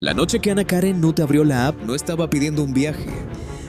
La noche que Ana Karen no te abrió la app, no estaba pidiendo un viaje.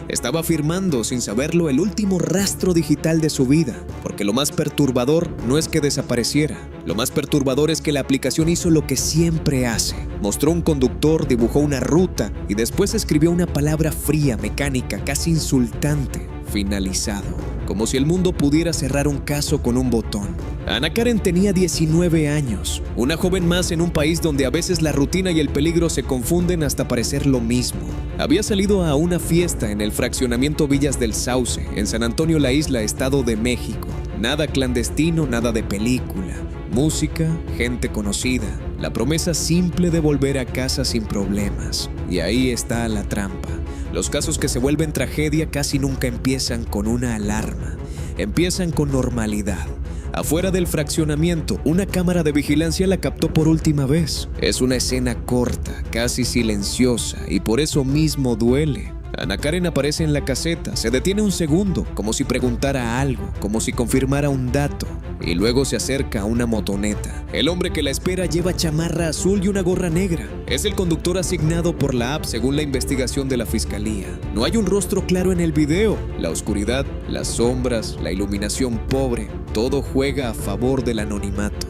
Estaba firmando, sin saberlo, el último rastro digital de su vida, porque lo más perturbador no es que desapareciera. Lo más perturbador es que la aplicación hizo lo que siempre hace. Mostró un conductor, dibujó una ruta y después escribió una palabra fría, mecánica, casi insultante: finalizado. Como si el mundo pudiera cerrar un caso con un botón. Ana Karen tenía 19 años, una joven más en un país donde a veces la rutina y el peligro se confunden hasta parecer lo mismo. Había salido a una fiesta en el fraccionamiento Villas del Sauce, en San Antonio La Isla, Estado de México. Nada clandestino, nada de película. Música, gente conocida, la promesa simple de volver a casa sin problemas. Y ahí está la trampa. Los casos que se vuelven tragedia casi nunca empiezan con una alarma. Empiezan con normalidad. Afuera del fraccionamiento, una cámara de vigilancia la captó por última vez. Es una escena corta, casi silenciosa, y por eso mismo duele. Ana Karen aparece en la caseta, se detiene un segundo, como si preguntara algo, como si confirmara un dato, y luego se acerca a una motoneta. El hombre que la espera lleva chamarra azul y una gorra negra. Es el conductor asignado por la app según la investigación de la fiscalía. No hay un rostro claro en el video. La oscuridad, las sombras, la iluminación pobre, todo juega a favor del anonimato.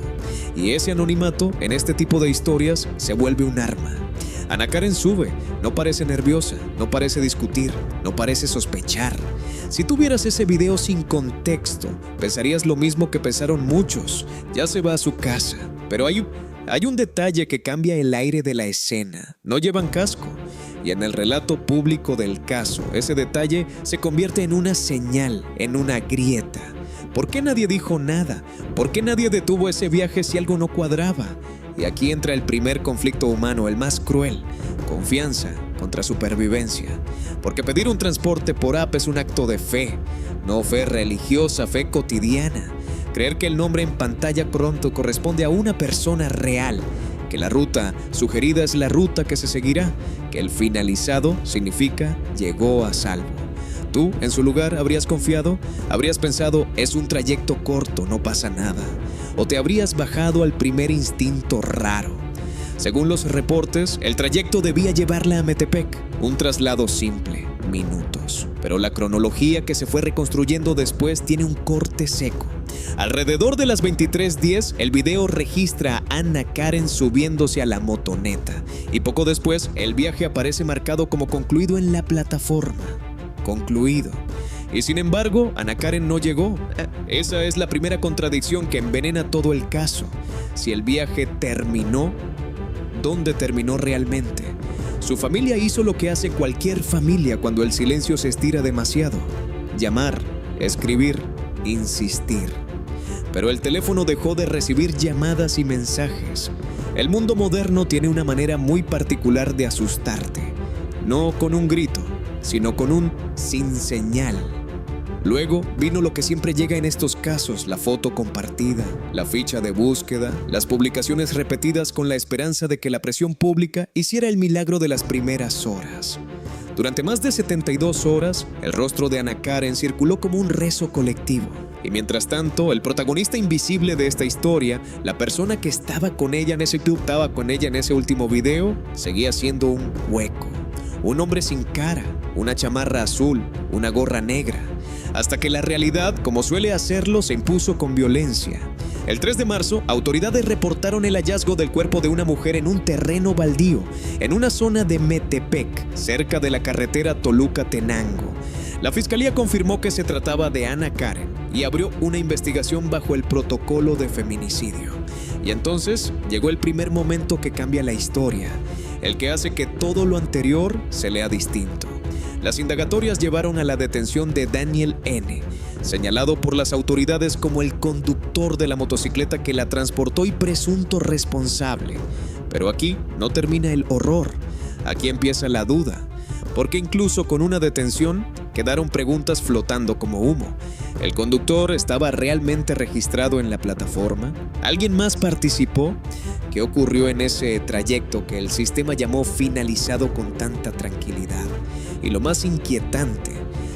Y ese anonimato, en este tipo de historias, se vuelve un arma. Ana Karen sube, no parece nerviosa, no parece discutir, no parece sospechar. Si tú vieras ese video sin contexto, pensarías lo mismo que pensaron muchos. Ya se va a su casa. Pero hay un detalle que cambia el aire de la escena. No llevan casco. Y en el relato público del caso, ese detalle se convierte en una señal, en una grieta. ¿Por qué nadie dijo nada? ¿Por qué nadie detuvo ese viaje si algo no cuadraba? Y aquí entra el primer conflicto humano, el más cruel: confianza contra supervivencia. Porque pedir un transporte por app es un acto de fe, no fe religiosa, fe cotidiana. Creer que el nombre en pantalla pronto corresponde a una persona real, que la ruta sugerida es la ruta que se seguirá, que el finalizado significa llegó a salvo. Tú, en su lugar, ¿habrías confiado? ¿Habrías pensado, es un trayecto corto, no pasa nada? ¿O te habrías bajado al primer instinto raro? Según los reportes, el trayecto debía llevarla a Metepec, un traslado simple, minutos. Pero la cronología que se fue reconstruyendo después tiene un corte seco. Alrededor de las 23:10, el video registra a Ana Karen subiéndose a la motoneta. Y poco después, el viaje aparece marcado como concluido en la plataforma. Concluido. Y sin embargo, Ana Karen no llegó. Esa es la primera contradicción que envenena todo el caso. Si el viaje terminó, ¿dónde terminó realmente? Su familia hizo lo que hace cualquier familia cuando el silencio se estira demasiado: llamar, escribir, insistir. Pero el teléfono dejó de recibir llamadas y mensajes. El mundo moderno tiene una manera muy particular de asustarte. No con un grito, sino con un sin señal. Luego vino lo que siempre llega en estos casos: la foto compartida, la ficha de búsqueda, las publicaciones repetidas con la esperanza de que la presión pública hiciera el milagro de las primeras horas. Durante más de 72 horas, el rostro de Ana Karen circuló como un rezo colectivo. Y mientras tanto, el protagonista invisible de esta historia, la persona que estaba con ella en ese club, estaba con ella en ese último video, seguía siendo un hueco. Un hombre sin cara, una chamarra azul, una gorra negra. Hasta que la realidad, como suele hacerlo, se impuso con violencia. El 3 de marzo, autoridades reportaron el hallazgo del cuerpo de una mujer en un terreno baldío, en una zona de Metepec, cerca de la carretera Toluca-Tenango. La fiscalía confirmó que se trataba de Ana Karen y abrió una investigación bajo el protocolo de feminicidio. Y entonces llegó el primer momento que cambia la historia, el que hace que todo lo anterior se lea distinto. Las indagatorias llevaron a la detención de Daniel N., señalado por las autoridades como el conductor de la motocicleta que la transportó y presunto responsable. Pero aquí no termina el horror, aquí empieza la duda, porque incluso con una detención quedaron preguntas flotando como humo. ¿El conductor estaba realmente registrado en la plataforma? ¿Alguien más participó? ¿Qué ocurrió en ese trayecto que el sistema llamó finalizado con tanta tranquilidad? Y lo más inquietante,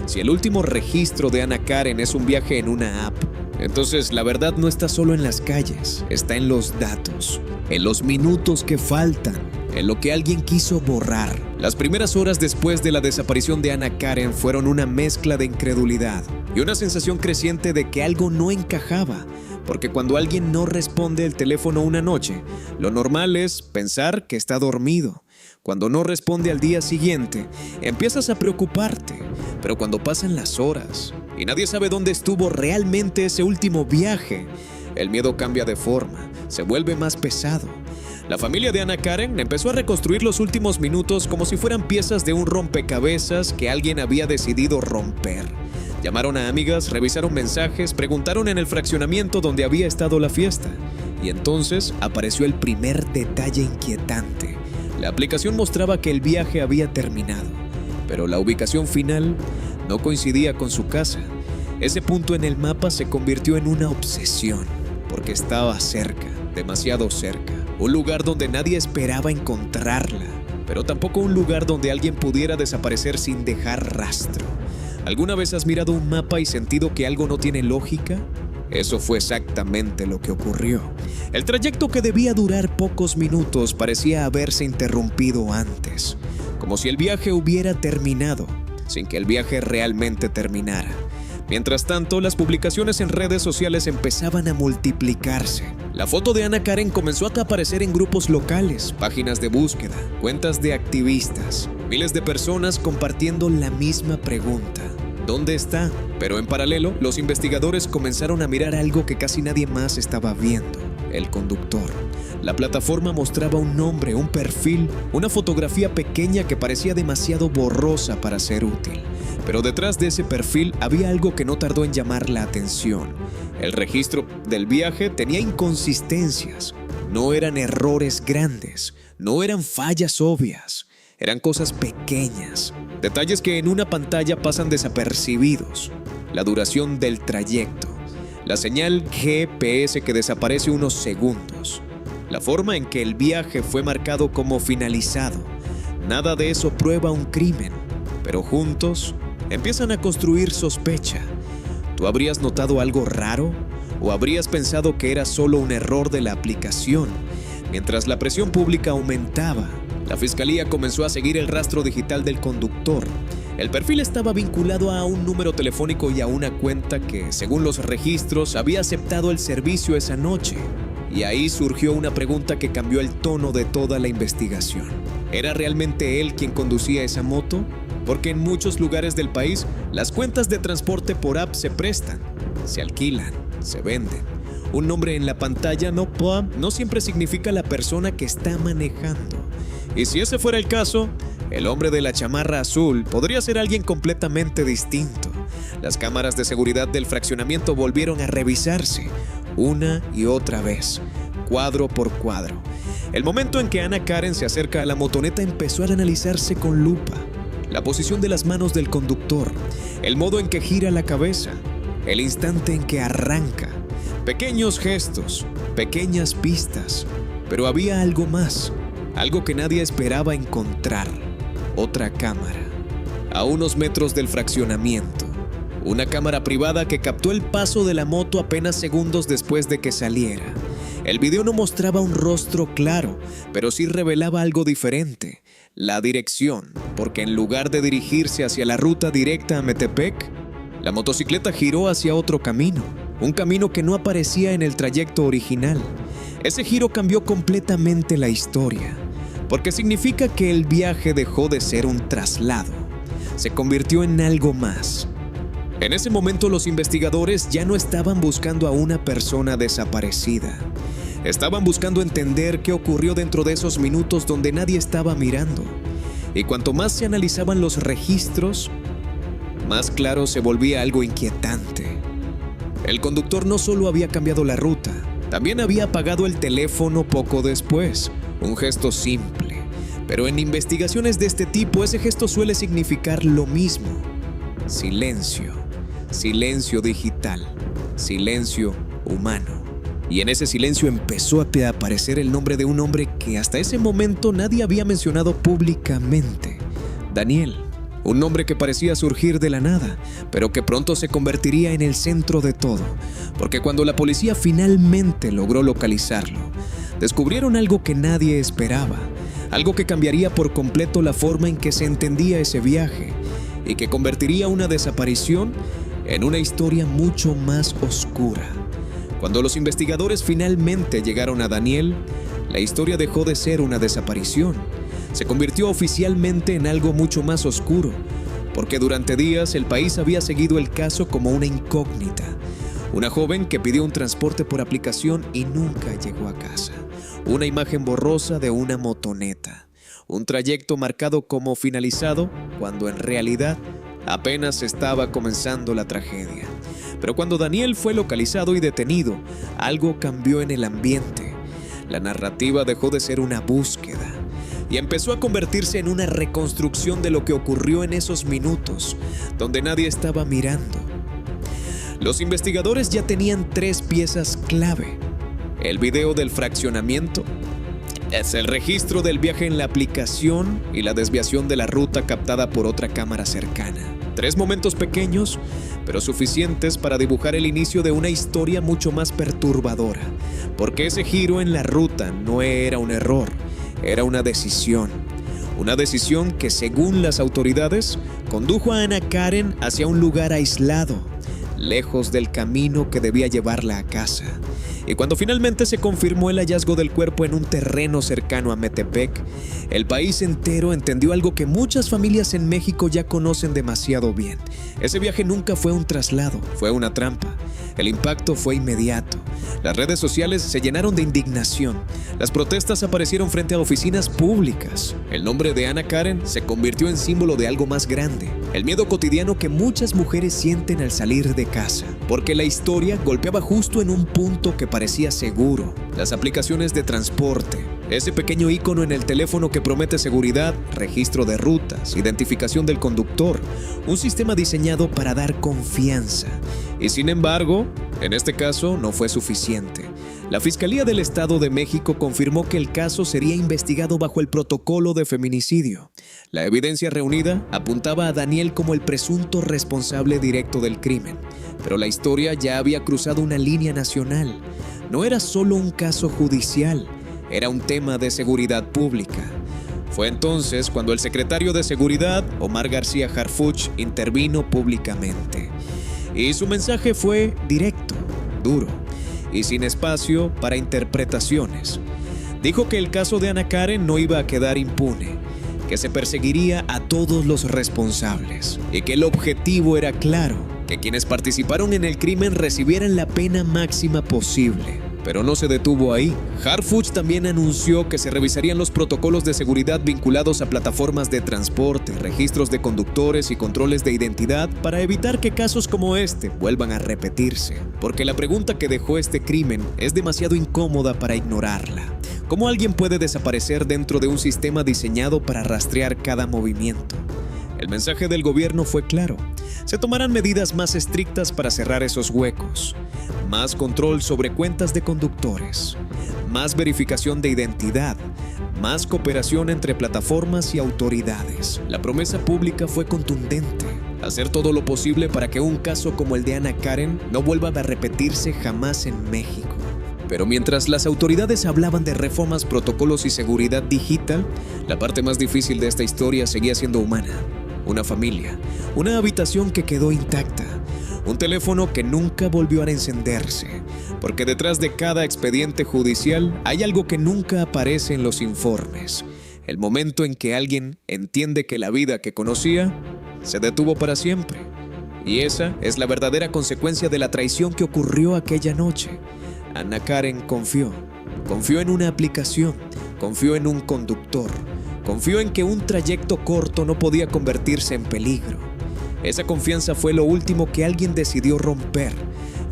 si el último registro de Ana Karen es un viaje en una app, entonces la verdad no está solo en las calles, está en los datos, en los minutos que faltan, en lo que alguien quiso borrar. Las primeras horas después de la desaparición de Anna Karen fueron una mezcla de incredulidad y una sensación creciente de que algo no encajaba, porque cuando alguien no responde el teléfono una noche, lo normal es pensar que está dormido. Cuando no responde al día siguiente, empiezas a preocuparte, pero cuando pasan las horas y nadie sabe dónde estuvo realmente ese último viaje, el miedo cambia de forma, se vuelve más pesado. La familia de Anna Karen empezó a reconstruir los últimos minutos como si fueran piezas de un rompecabezas que alguien había decidido romper. Llamaron a amigas, revisaron mensajes, preguntaron en el fraccionamiento donde había estado la fiesta. Y entonces apareció el primer detalle inquietante. La aplicación mostraba que el viaje había terminado, pero la ubicación final no coincidía con su casa. Ese punto en el mapa se convirtió en una obsesión, porque estaba cerca, demasiado cerca. Un lugar donde nadie esperaba encontrarla, pero tampoco un lugar donde alguien pudiera desaparecer sin dejar rastro. ¿Alguna vez has mirado un mapa y sentido que algo no tiene lógica? Eso fue exactamente lo que ocurrió. El trayecto, que debía durar pocos minutos, parecía haberse interrumpido antes, como si el viaje hubiera terminado, sin que el viaje realmente terminara. Mientras tanto, las publicaciones en redes sociales empezaban a multiplicarse. La foto de Anna Karen comenzó a aparecer en grupos locales, páginas de búsqueda, cuentas de activistas. Miles de personas compartiendo la misma pregunta: ¿dónde está? Pero en paralelo, los investigadores comenzaron a mirar algo que casi nadie más estaba viendo: el conductor. La plataforma mostraba un nombre, un perfil, una fotografía pequeña que parecía demasiado borrosa para ser útil. Pero detrás de ese perfil había algo que no tardó en llamar la atención. El registro del viaje tenía inconsistencias. No eran errores grandes, no eran fallas obvias, eran cosas pequeñas, detalles que en una pantalla pasan desapercibidos. La duración del trayecto, la señal GPS que desaparece unos segundos, la forma en que el viaje fue marcado como finalizado. Nada de eso prueba un crimen, pero juntos empiezan a construir sospecha. ¿Tú habrías notado algo raro? ¿O habrías pensado que era solo un error de la aplicación? Mientras la presión pública aumentaba, la fiscalía comenzó a seguir el rastro digital del conductor. El perfil estaba vinculado a un número telefónico y a una cuenta que, según los registros, había aceptado el servicio esa noche. Y ahí surgió una pregunta que cambió el tono de toda la investigación. ¿Era realmente él quien conducía esa moto? Porque en muchos lugares del país, las cuentas de transporte por app se prestan, se alquilan, se venden. Un nombre en la pantalla no siempre significa la persona que está manejando. Y si ese fuera el caso, el hombre de la chamarra azul podría ser alguien completamente distinto. Las cámaras de seguridad del fraccionamiento volvieron a revisarse una y otra vez, cuadro por cuadro. El momento en que Anna Karen se acerca a la motoneta empezó a analizarse con lupa. La posición de las manos del conductor, el modo en que gira la cabeza, el instante en que arranca. Pequeños gestos, pequeñas pistas, pero había algo más, algo que nadie esperaba encontrar. Otra cámara, a unos metros del fraccionamiento. Una cámara privada que captó el paso de la moto apenas segundos después de que saliera. El video no mostraba un rostro claro, pero sí revelaba algo diferente: la dirección, porque en lugar de dirigirse hacia la ruta directa a Metepec, la motocicleta giró hacia otro camino, un camino que no aparecía en el trayecto original. Ese giro cambió completamente la historia, porque significa que el viaje dejó de ser un traslado, se convirtió en algo más. En ese momento los investigadores ya no estaban buscando a una persona desaparecida. Estaban buscando entender qué ocurrió dentro de esos minutos donde nadie estaba mirando. Y cuanto más se analizaban los registros, más claro se volvía algo inquietante. El conductor no solo había cambiado la ruta, también había apagado el teléfono poco después. Un gesto simple, pero en investigaciones de este tipo ese gesto suele significar lo mismo: silencio, silencio digital, silencio humano. Y en ese silencio empezó a aparecer el nombre de un hombre que hasta ese momento nadie había mencionado públicamente: Daniel. Un nombre que parecía surgir de la nada, pero que pronto se convertiría en el centro de todo, porque cuando la policía finalmente logró localizarlo, descubrieron algo que nadie esperaba, algo que cambiaría por completo la forma en que se entendía ese viaje y que convertiría una desaparición en una historia mucho más oscura. Cuando los investigadores finalmente llegaron a Daniel, la historia dejó de ser una desaparición. Se convirtió oficialmente en algo mucho más oscuro, porque durante días el país había seguido el caso como una incógnita. Una joven que pidió un transporte por aplicación y nunca llegó a casa. Una imagen borrosa de una motoneta. Un trayecto marcado como finalizado cuando en realidad apenas estaba comenzando la tragedia. Pero cuando Daniel fue localizado y detenido, algo cambió en el ambiente. La narrativa dejó de ser una búsqueda y empezó a convertirse en una reconstrucción de lo que ocurrió en esos minutos, donde nadie estaba mirando. Los investigadores ya tenían 3 piezas clave: el video del fraccionamiento, el registro del viaje en la aplicación y la desviación de la ruta captada por otra cámara cercana. 3 momentos pequeños, pero suficientes para dibujar el inicio de una historia mucho más perturbadora, porque ese giro en la ruta no era un error, era una decisión. Una decisión que, según las autoridades, condujo a Ana Karen hacia un lugar aislado, lejos del camino que debía llevarla a casa. Y cuando finalmente se confirmó el hallazgo del cuerpo en un terreno cercano a Metepec, el país entero entendió algo que muchas familias en México ya conocen demasiado bien. Ese viaje nunca fue un traslado, fue una trampa. El impacto fue inmediato. Las redes sociales se llenaron de indignación. Las protestas aparecieron frente a oficinas públicas. El nombre de Ana Karen se convirtió en símbolo de algo más grande: el miedo cotidiano que muchas mujeres sienten al salir de casa, porque la historia golpeaba justo en un punto que parecía seguro: las aplicaciones de transporte. Ese pequeño icono en el teléfono que promete seguridad, registro de rutas, identificación del conductor, un sistema diseñado para dar confianza. Y sin embargo, en este caso no fue suficiente. La Fiscalía del Estado de México confirmó que el caso sería investigado bajo el protocolo de feminicidio. La evidencia reunida apuntaba a Daniel como el presunto responsable directo del crimen, pero la historia ya había cruzado una línea nacional. No era solo un caso judicial, era un tema de seguridad pública. Fue entonces cuando el secretario de Seguridad, Omar García Harfuch, intervino públicamente. Y su mensaje fue directo, duro y sin espacio para interpretaciones. Dijo que el caso de Ana Karen no iba a quedar impune, que se perseguiría a todos los responsables y que el objetivo era claro: que quienes participaron en el crimen recibieran la pena máxima posible. Pero no se detuvo ahí. Harfuch también anunció que se revisarían los protocolos de seguridad vinculados a plataformas de transporte, registros de conductores y controles de identidad para evitar que casos como este vuelvan a repetirse. Porque la pregunta que dejó este crimen es demasiado incómoda para ignorarla. ¿Cómo alguien puede desaparecer dentro de un sistema diseñado para rastrear cada movimiento? El mensaje del gobierno fue claro: se tomarán medidas más estrictas para cerrar esos huecos, más control sobre cuentas de conductores, más verificación de identidad, más cooperación entre plataformas y autoridades. La promesa pública fue contundente: hacer todo lo posible para que un caso como el de Ana Karen no vuelva a repetirse jamás en México. Pero mientras las autoridades hablaban de reformas, protocolos y seguridad digital, la parte más difícil de esta historia seguía siendo humana. Una familia, una habitación que quedó intacta, un teléfono que nunca volvió a encenderse, porque detrás de cada expediente judicial hay algo que nunca aparece en los informes: el momento en que alguien entiende que la vida que conocía se detuvo para siempre. Y esa es la verdadera consecuencia de la traición que ocurrió aquella noche. Ana Karen confió en una aplicación, confió en un conductor, confió en que un trayecto corto no podía convertirse en peligro. Esa confianza fue lo último que alguien decidió romper,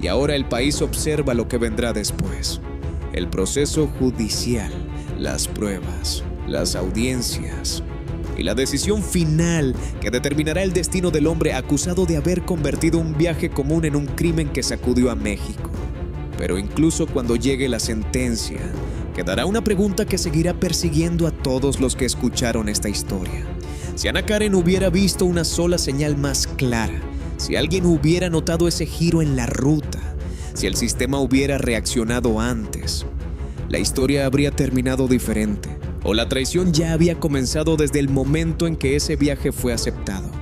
y ahora el país observa lo que vendrá después: el proceso judicial, las pruebas, las audiencias y la decisión final que determinará el destino del hombre acusado de haber convertido un viaje común en un crimen que sacudió a México. Pero incluso cuando llegue la sentencia, quedará una pregunta que seguirá persiguiendo a todos los que escucharon esta historia. Si Ana Karen hubiera visto una sola señal más clara, si alguien hubiera notado ese giro en la ruta, si el sistema hubiera reaccionado antes, la historia habría terminado diferente. ¿O la traición ya había comenzado desde el momento en que ese viaje fue aceptado?